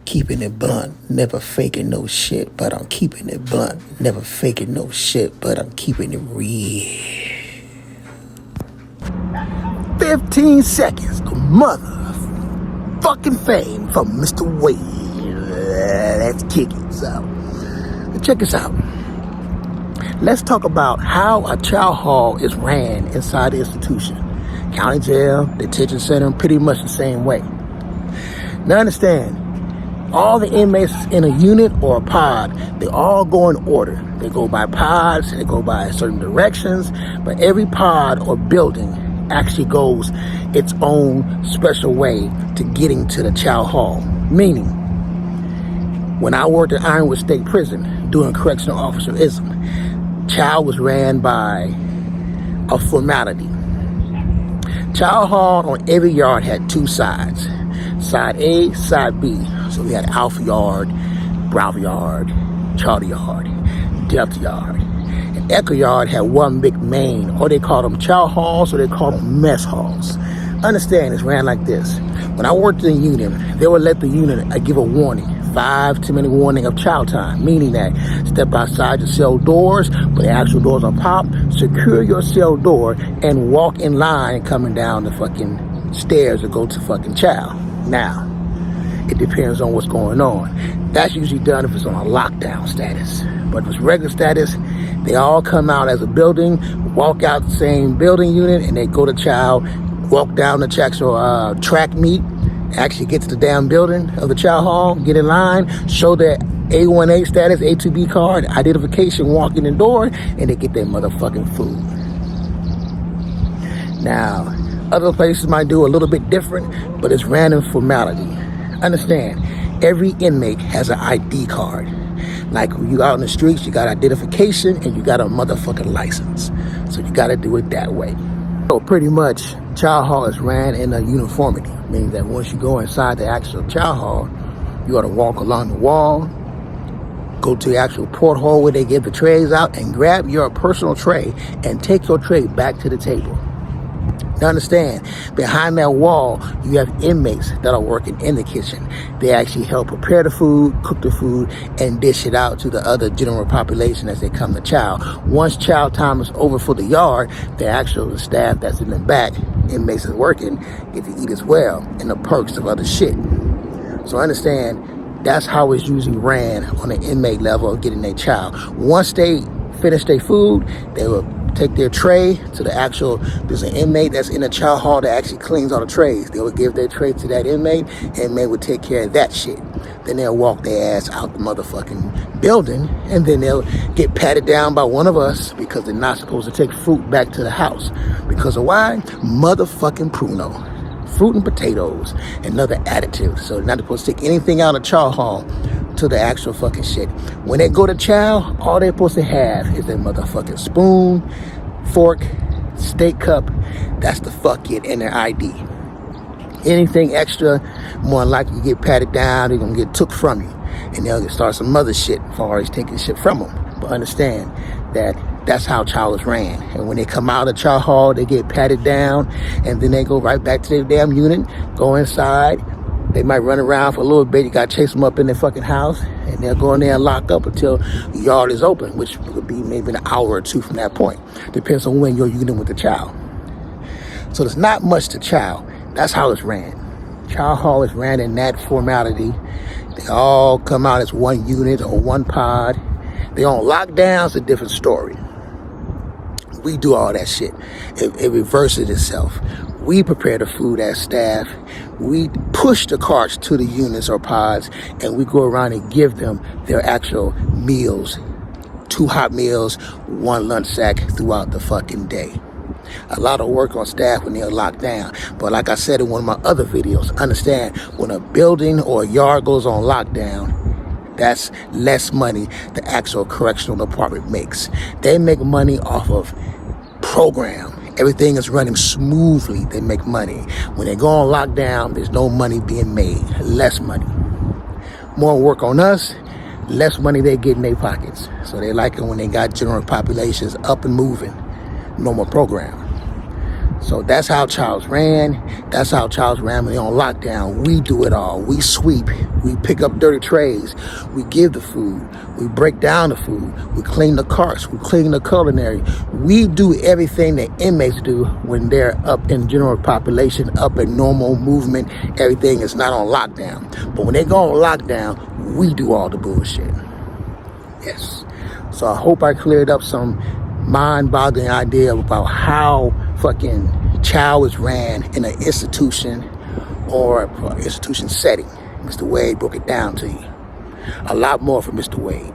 keeping it blunt, never faking no shit, but I'm keeping it blunt, never faking no shit, but I'm keeping it real. 15 seconds of motherfucking fame from Mr. Wade. Let's kick it. So, check this out. Let's talk about how a chow hall is ran inside the institution. County jail, detention center, pretty much the same way. Now understand, all the inmates in a unit or a pod, they all go in order. They go by pods, they go by certain directions, but every pod or building actually goes its own special way to getting to the chow hall. Meaning, when I worked at Ironwood State Prison doing correctional officerism, chow was ran by a formality. Chow hall on every yard had two sides. Side A, side B. So we had Alpha Yard, Bravo Yard, Charlie Yard, Delta Yard. And Echo Yard had one big main, or they called them chow halls, or they called them mess halls. Understand, it's ran like this. When I worked in the unit, they would let the unit give a warning, 5-10-minute warning of chow time, meaning that step outside your cell doors, but the actual doors are popped, secure your cell door, and walk in line coming down the fucking stairs to go to fucking chow. Now, it depends on what's going on. That's usually done if it's on a lockdown status. But if it's regular status, they all come out as a building, walk out the same building unit, and they go to chow, walk down the track meet, actually get to the damn building of the chow hall, get in line, show their A1A status, A2B card, identification, walk in the door, and they get their motherfucking food. Now, other places might do a little bit different, but it's random formality. Understand, every inmate has an ID card. Like when you out in the streets, you got identification and you got a motherfucking license. So you gotta do it that way. So pretty much, chow hall is ran in a uniformity, meaning that once you go inside the actual chow hall, you gotta walk along the wall, go to the actual porthole where they give the trays out, and grab your personal tray and take your tray back to the table. Now understand, behind that wall, you have inmates that are working in the kitchen. They actually help prepare the food, cook the food, and dish it out to the other general population as they come to chow. Once chow time is over for the yard, the actual staff that's in the back, inmates that's working, get to eat as well, and the perks of other shit. So understand, that's how it's usually ran on the inmate level of getting their chow. Once they finish their food, they will take their tray to the actual, there's an inmate that's in the chow hall that actually cleans all the trays. They would give their tray to that inmate, inmate would take care of that shit. Then they'll walk their ass out the motherfucking building, and then they'll get patted down by one of us because they're not supposed to take fruit back to the house. Because of why? Motherfucking pruno. Fruit and potatoes and other additives. So they're not supposed to take anything out of chow hall to the actual fucking shit. When they go to chow, all they're supposed to have is their motherfucking spoon, fork, steak cup. That's the fuck it, and their ID. Anything extra, more than likely you get patted down, they're gonna get took from you. And they'll start some other shit as far as taking shit from them. But understand that that's how chow is ran. And when they come out of chow hall, they get patted down, and then they go right back to their damn unit, go inside. They might run around for a little bit. You got to chase them up in their fucking house, and they'll go in there and lock up until the yard is open, which would be maybe an hour or two from that point. Depends on when you're unit with the chow. So there's not much to chow. That's how it's ran. Chow hall is ran in that formality. They all come out as one unit or one pod. They on lockdown, it's a different story. We do all that shit. It reverses itself. We prepare the food as staff. We push the carts to the units or pods, and we go around and give them their actual meals. 2 hot meals, 1 lunch sack throughout the fucking day. A lot of work on staff when they're locked down. But like I said in one of my other videos, understand, when a building or a yard goes on lockdown, that's less money the actual correctional department makes. They make money off of program. Everything is running smoothly. They make money. When they go on lockdown, there's no money being made. Less money. More work on us, less money they get in their pockets. So they like it when they got general populations up and moving. No more program. So that's how Chow's ran. That's how Chow's ran when they're on lockdown. We do it all. We sweep. We pick up dirty trays. We give the food. We break down the food. We clean the carts. We clean the culinary. We do everything that inmates do when they're up in general population, up in normal movement. Everything is not on lockdown. But when they go on lockdown, we do all the bullshit. Yes. So I hope I cleared up some mind-boggling idea about how fucking chow is ran in an institution or institution setting. Mr. Wade broke it down to you. A lot more from Mr. Wade.